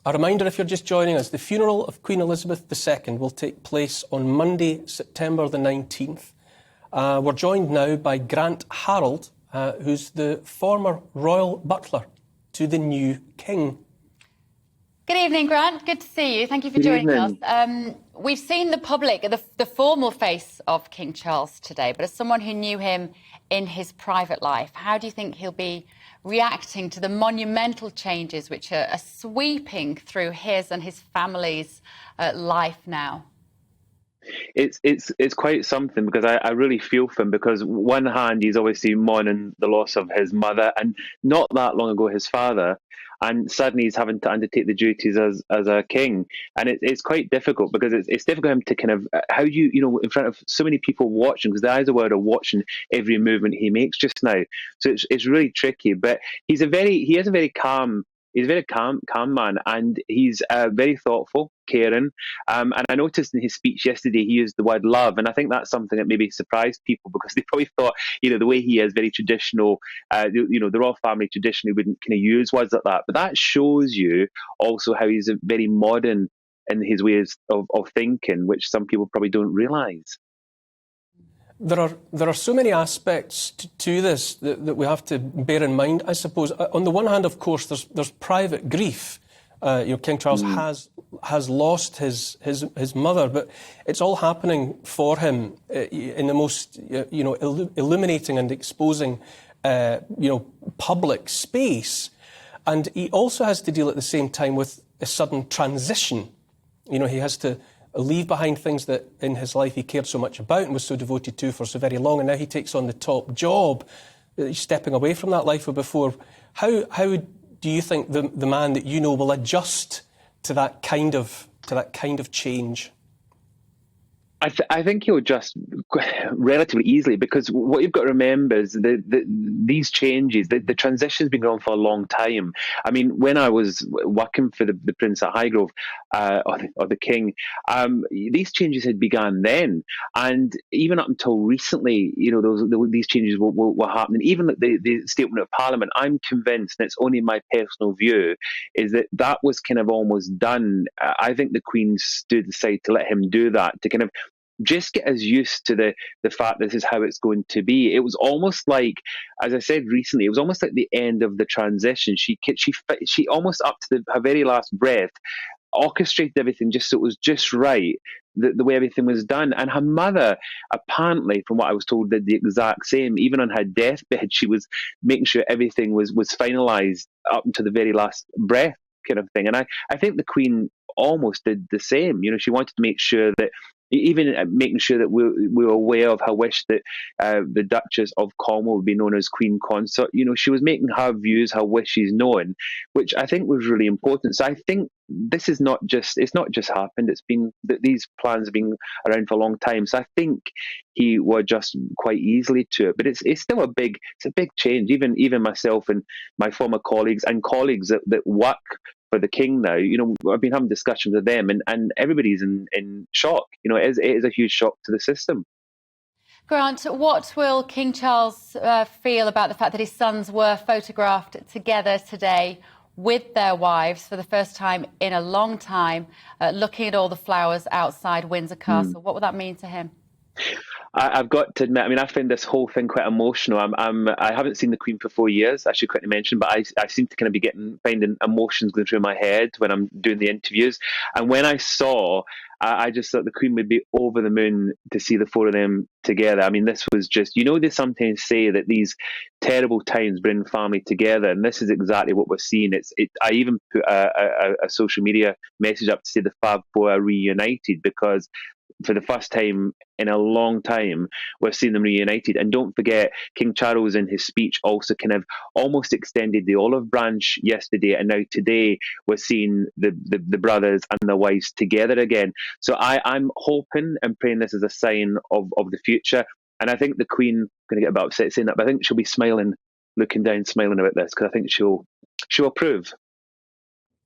A reminder, if you're just joining us, the funeral of Queen Elizabeth II will take place on Monday, September the 19th. We're joined now by Grant Harrold, who's the former royal butler to the new king. Good evening, Grant. Good to see you. Thank you for joining us. We've seen the public, the formal face of King Charles today, but as someone who knew him in his private life, how do you think he'll be reacting to the monumental changes which are sweeping through his and his family's life now? It's quite something, because I really feel for him, because one hand he's obviously mourning the loss of his mother, and not that long ago his father, and suddenly he's having to undertake the duties as a king, and it's quite difficult, because it's difficult for him to kind of, how do you in front of so many people watching, because the eyes of the world are watching every movement he makes just now, so it's really tricky. But he's a very calm man, and he's very thoughtful, caring. And I noticed in his speech yesterday he used the word love, and I think that's something that maybe surprised people, because they probably thought, the way he is very traditional, the royal family traditionally wouldn't kind of use words like that. But that shows you also how he's very modern in his ways of thinking, which some people probably don't realise. There are so many aspects to this that we have to bear in mind, I suppose. On the one hand, of course, there's private grief. King Charles has lost his mother, but it's all happening for him in the most illuminating and exposing public space, and he also has to deal at the same time with a sudden transition. He has to leave behind things that in his life he cared so much about and was so devoted to for so very long, and now he takes on the top job. He's stepping away from that life of before. How do you think the man that you know will adjust to that kind of change? I think he'll adjust relatively easily, because what you've got to remember is these changes, the transition's been going on for a long time. I mean, when I was working for the Prince at Highgrove, or the King, these changes had begun then, and even up until recently, these changes were happening. Even at the statement of Parliament, I'm convinced, and it's only my personal view, is that was kind of almost done. I think the Queen stood aside to let him do that, to kind of just get us used to the fact this is how it's going to be. It was almost like, as I said recently, it was almost like the end of the transition. She almost up to her very last breath orchestrated everything just so it was just right, the way everything was done. And her mother, apparently, from what I was told, did the exact same. Even on her deathbed, she was making sure everything was finalised up until the very last breath, kind of thing. And I think the Queen almost did the same. She wanted to make sure that, even making sure that we were aware of her wish that the Duchess of Cornwall would be known as Queen Consort. She was making her views, her wishes known, which I think was really important. So I think this is it's not just happened. It's been that these plans have been around for a long time. So I think he will adjust quite easily to it. But it's still a big change. Even myself and my former colleagues that work for the King now, I've been having discussions with them, and everybody's in shock. It is a huge shock to the system. Grant, what will King Charles feel about the fact that his sons were photographed together today with their wives for the first time in a long time, looking at all the flowers outside Windsor Castle? What would that mean to him? I've got to admit, I find this whole thing quite emotional. I haven't seen the Queen for 4 years, I should quickly mention, but I seem to kind of be finding emotions going through my head when I'm doing the interviews. And when I saw, I just thought the Queen would be over the moon to see the four of them together. This was just, they sometimes say that these terrible times bring family together, and this is exactly what we're seeing. I even put a social media message up to say the Fab Four are reunited, because for the first time in a long time, we're seeing them reunited. And don't forget, King Charles in his speech also kind of almost extended the olive branch yesterday, and now today we're seeing the brothers and their wives together again. So I'm hoping and praying this is a sign of the future. And I think the Queen going to get a bit upset saying that, but I think she'll be smiling, looking down, smiling about this, because I think she'll approve.